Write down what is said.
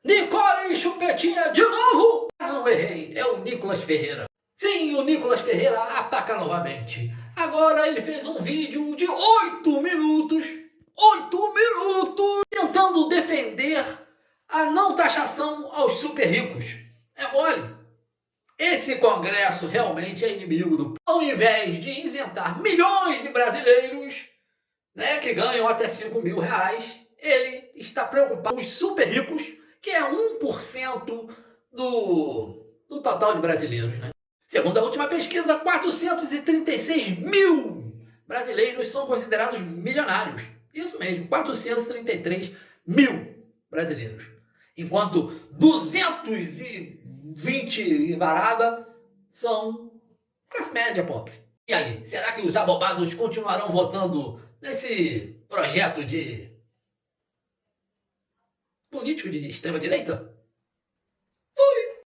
Nicole Chupetinha de novo! Não errei, é o Nicolas Ferreira. Sim, o Nicolas Ferreira ataca novamente. Agora ele fez um vídeo de 8 minutos, tentando defender a não taxação aos super ricos. É mole. Esse congresso realmente é inimigo do... Ao invés de isentar milhões de brasileiros, né, que ganham até 5 mil reais, ele está preocupado com os super ricos, que é 1% do total de brasileiros, né? Segundo a última pesquisa, 436 mil brasileiros são considerados milionários. Isso mesmo, 433 mil brasileiros. Enquanto 220 e varada são classe média pobre. E aí, será que os abobados continuarão votando nesse projeto de político de extrema direita?